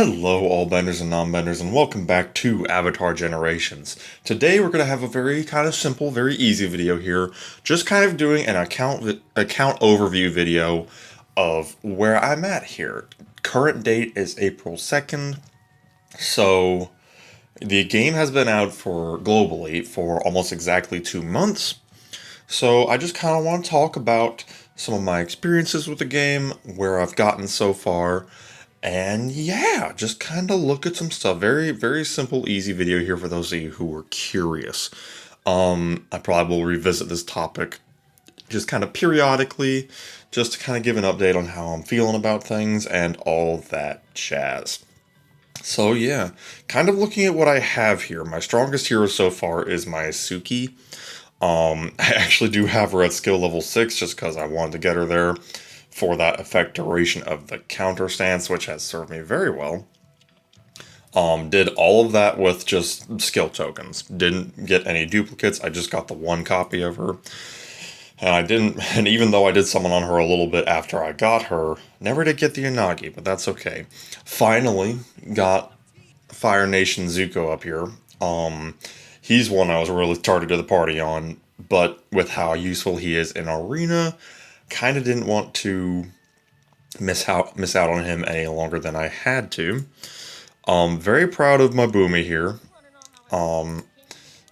Hello, all benders and non-benders, and welcome back to Avatar Generations. Today we're going to have a very kind of simple, very easy video here, just kind of doing an account overview video of where I'm at here. Current date is April 2nd, so the game has been out for globally for almost exactly 2 months. So I just kind of want to talk about some of my experiences with the game, where I've gotten so far, and yeah, just kind of look at some stuff. Very, very simple, easy video here for those of you who are curious. I probably will revisit this topic just kind of periodically, just to kind of give an update on how I'm feeling about things and all that jazz. So yeah, kind of looking at what I have here. My strongest hero so far is my Suki. I actually do have her at skill level 6 just because I wanted to get her there for that effect duration of the counter stance, which has served me very well. Did all of that with just skill tokens. Didn't get any duplicates. I just got the one copy of her. And even though I did summon on her a little bit after I got her, never did get the Unagi, but that's okay. Finally got Fire Nation Zuko up here. He's one I was really targeted to the party on, but with how useful he is in Arena, kind of didn't want to miss out on him any longer than I had to. Very proud of my Boomy here.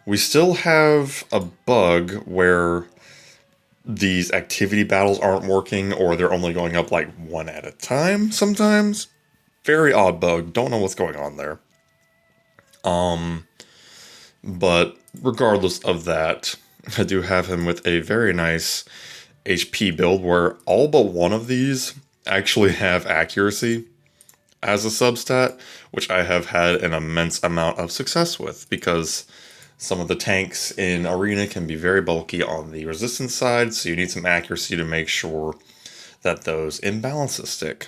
We still have a bug where these activity battles aren't working, or they're only going up like one at a time sometimes. Very odd bug. Don't know what's going on there. But regardless of that, I do have him with a very nice HP build where all but one of these actually have accuracy as a substat, which I have had an immense amount of success with because some of the tanks in Arena can be very bulky on the resistance side, so you need some accuracy to make sure that those imbalances stick.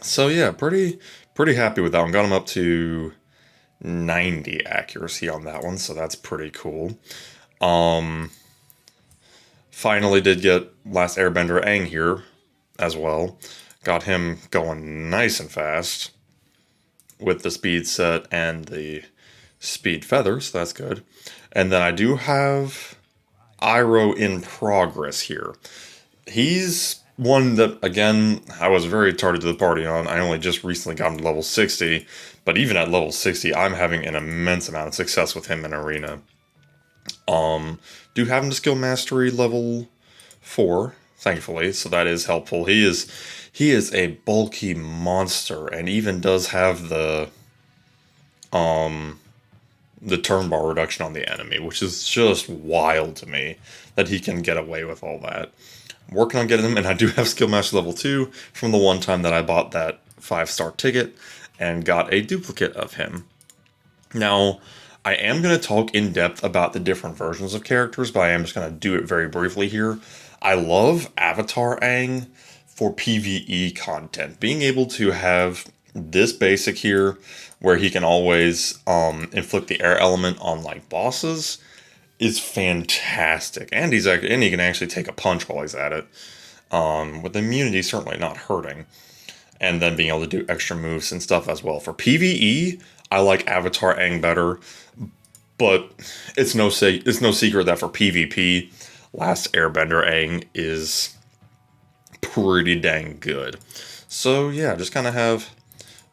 So yeah, pretty happy with that one. Got him up to 90 accuracy on that one, so that's pretty cool. Finally did get Last Airbender Aang here as well. Got him going nice and fast with the speed set and the speed feather, so that's good. And then I do have Iroh in progress here. He's one that, again, I was very targeted to the party on. I only just recently got him to level 60, but even at level 60, I'm having an immense amount of success with him in Arena. Do have him to skill mastery level 4, thankfully, so that is helpful. He is a bulky monster, and even does have the turn bar reduction on the enemy, which is just wild to me that he can get away with all that. I'm working on getting him, and I do have skill master level 2 from the one time that I bought that 5-star ticket and got a duplicate of him. Now, I am going to talk in depth about the different versions of characters, but I am just going to do it very briefly here. I love Avatar Aang for PvE content. Being able to have this basic here, where he can always inflict the air element on like bosses, is fantastic. And he can actually take a punch while he's at it. With immunity certainly not hurting. And then being able to do extra moves and stuff as well. For PvE, I like Avatar Aang better, but it's no secret that for PvP, Last Airbender Aang is pretty dang good. So yeah, just kind of have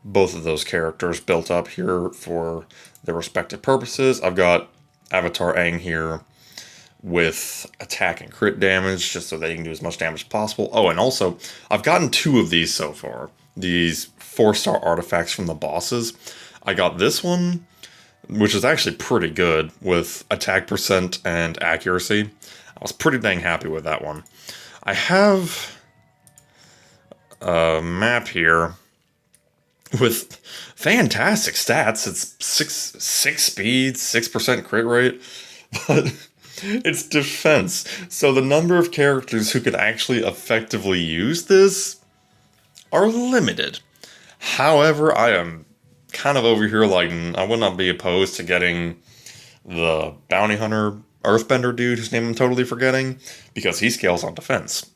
both of those characters built up here for their respective purposes. I've got Avatar Aang here with attack and crit damage, just so that you can do as much damage as possible. Oh, and also, I've gotten 2 of these so far. These 4-star artifacts from the bosses. I got this one, which is actually pretty good, with attack percent and accuracy. I was pretty dang happy with that one. I have a map here with fantastic stats. It's 6 speed, 6% crit rate, but it's defense. So the number of characters who could actually effectively use this are limited. However, I am kind of over here like, I would not be opposed to getting the bounty hunter earthbender dude whose name I'm totally forgetting, because he scales on defense.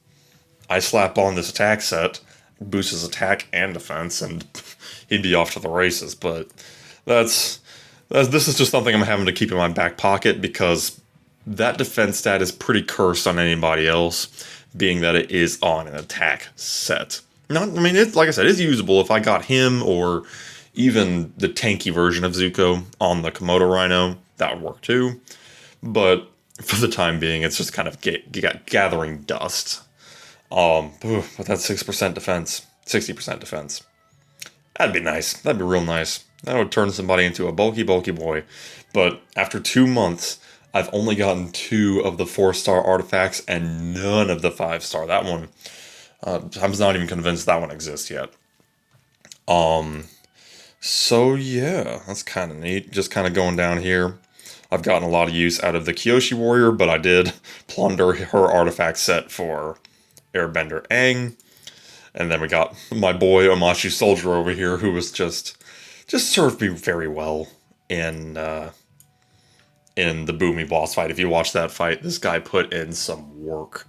I slap on this attack set, boosts his attack and defense, and he'd be off to the races. But this is just something I'm having to keep in my back pocket because that defense stat is pretty cursed on anybody else, being that it is on an attack set. Not, I mean, it's like I said, it's usable if I got him or even the tanky version of Zuko on the Komodo Rhino. That would work too. But for the time being, it's just kind of gathering dust. But that's 6% defense, 60% defense. That'd be nice. That'd be real nice. That would turn somebody into a bulky, bulky boy. But after 2 months, I've only gotten 2 of the 4-star artifacts and none of the 5-star. That one, I'm not even convinced that one exists yet. So yeah, that's kind of neat. Just kind of going down here. I've gotten a lot of use out of the Kyoshi Warrior, but I did plunder her artifact set for Airbender Aang. And then we got my boy Omashu Soldier over here, who was just served me very well in the Boomy boss fight. If you watch that fight, this guy put in some work.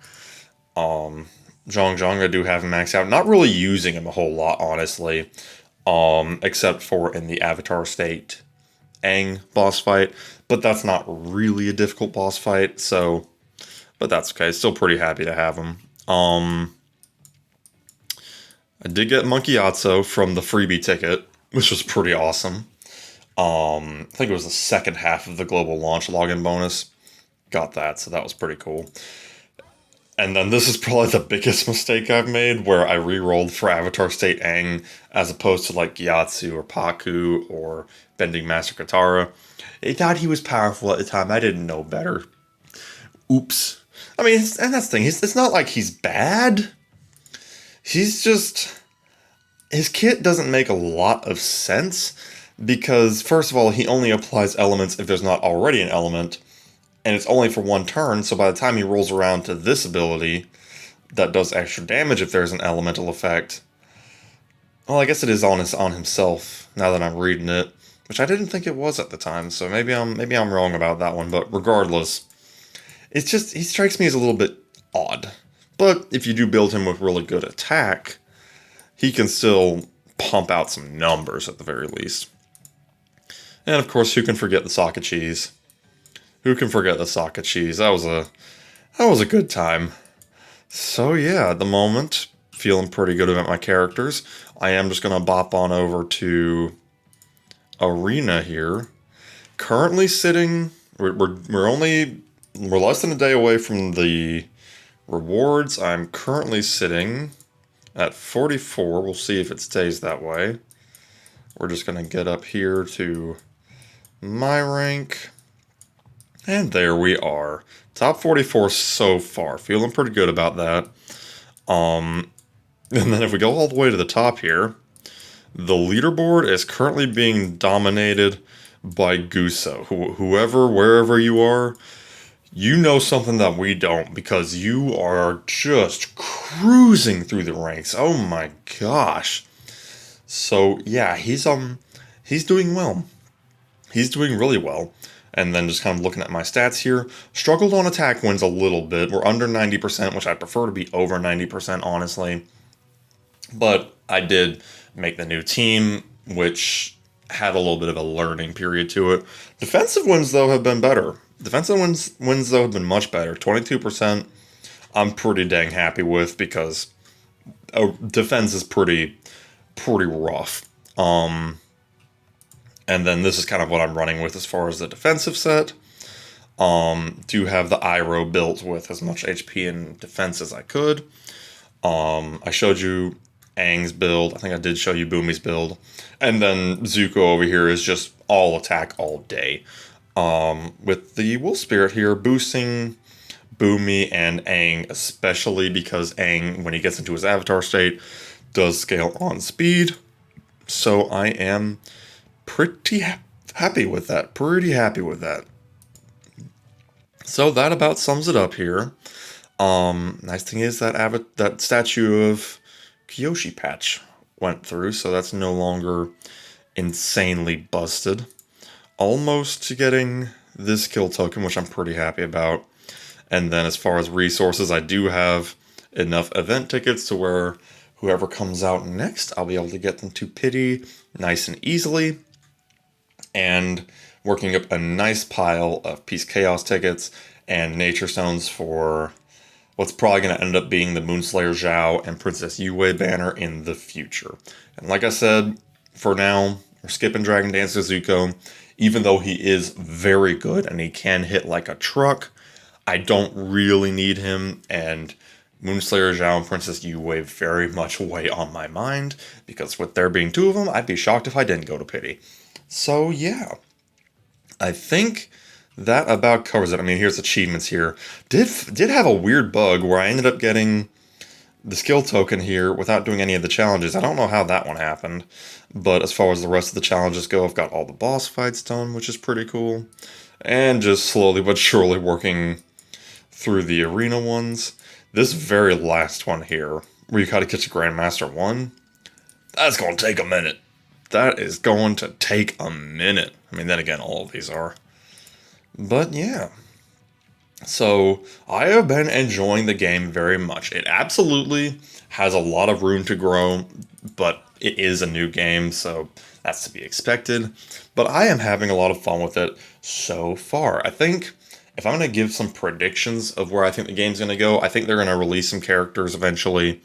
Zhong Zhong, I do have him maxed out. Not really using him a whole lot, honestly. Except for in the Avatar State Aang boss fight. But that's not really a difficult boss fight, so... But that's okay, still pretty happy to have him. I did get Monkey Atso from the freebie ticket, which was pretty awesome. I think it was the second half of the global launch login bonus. Got that, so that was pretty cool. And then this is probably the biggest mistake I've made, where I re-rolled for Avatar State Aang, as opposed to like Gyatso or Pakku or Bending Master Katara. I thought he was powerful at the time, I didn't know better. Oops. I mean, and that's the thing, it's not like he's bad. He's just... His kit doesn't make a lot of sense, because first of all, he only applies elements if there's not already an element, and it's only for 1 turn, so by the time he rolls around to this ability, that does extra damage if there's an elemental effect. Well, I guess it is on himself, now that I'm reading it, which I didn't think it was at the time, so maybe I'm wrong about that one, but regardless, it's just, he strikes me as a little bit odd. But if you do build him with really good attack, he can still pump out some numbers at the very least. And of course, who can forget the Sokka cheese? Who can forget the Sokka cheese? That was a good time. So yeah, at the moment, feeling pretty good about my characters. I am just gonna bop on over to Arena here. Currently sitting, we're less than a day away from the rewards. I'm currently sitting at 44. We'll see if it stays that way. We're just gonna get up here to my rank. And there we are. Top 44 so far. Feeling pretty good about that. And then if we go all the way to the top here, the leaderboard is currently being dominated by Guso. Wherever you are, you know something that we don't, because you are just cruising through the ranks. Oh my gosh. So yeah, he's doing well. He's doing really well. And then just kind of looking at my stats here, struggled on attack wins a little bit. We're under 90%, which I prefer to be over 90%, honestly. But I did make the new team, which had a little bit of a learning period to it. Defensive wins, though, have been better. Defensive wins though, have been much better. 22%, I'm pretty dang happy with, because defense is pretty rough. And then this is kind of what I'm running with as far as the defensive set. Do have the Iroh built with as much HP and defense as I could. I showed you Aang's build. I think I did show you Boomy's build. And then Zuko over here is just all attack all day. With the Wolf Spirit here boosting Boomy and Aang, especially because Aang, when he gets into his avatar state, does scale on speed. So I am pretty happy with that. So that about sums it up here. Nice thing is that statue of Kyoshi patch went through, so that's no longer insanely busted. Almost to getting this kill token, which I'm pretty happy about. And then as far as resources, I do have enough event tickets to where whoever comes out next, I'll be able to get them to pity nice and easily. And working up a nice pile of Peace Chaos tickets and Nature Stones for what's probably going to end up being the Moonslayer Zhao and Princess Yue banner in the future. And like I said, for now, we're skipping Dragon Dance Zuko. Even though he is very good and he can hit like a truck, I don't really need him, and Moonslayer Zhao and Princess Yue very much weigh on my mind, because with there being two of them, I'd be shocked if I didn't go to pity. So yeah, I think that about covers it. I mean, here's achievements here. Did have a weird bug where I ended up getting the skill token here without doing any of the challenges. I don't know how that one happened, but as far as the rest of the challenges go, I've got all the boss fights done, which is pretty cool, and just slowly but surely working through the arena ones. This very last one here, where you gotta catch a Grandmaster 1, that's gonna take a minute. That is going to take a minute. I mean, then again, all of these are. But yeah. So, I have been enjoying the game very much. It absolutely has a lot of room to grow, but it is a new game, so that's to be expected. But I am having a lot of fun with it so far. I think if I'm going to give some predictions of where I think the game's going to go, I think they're going to release some characters eventually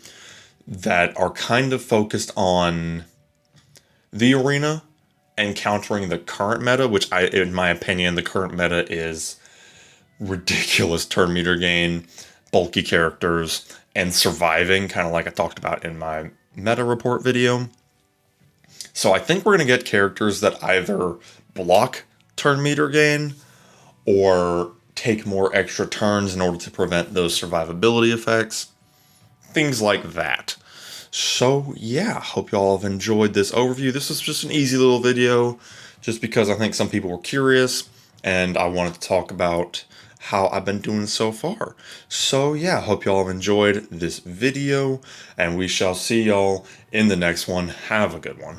that are kind of focused on the arena and countering the current meta, which in my opinion, the current meta is ridiculous turn meter gain, bulky characters, and surviving, kind of like I talked about in my meta report video. So I think we're going to get characters that either block turn meter gain or take more extra turns in order to prevent those survivability effects. Things like that. So yeah, hope y'all have enjoyed this overview. This was just an easy little video, just because I think some people were curious, and I wanted to talk about how I've been doing so far. So yeah, hope y'all have enjoyed this video, and we shall see y'all in the next one. Have a good one.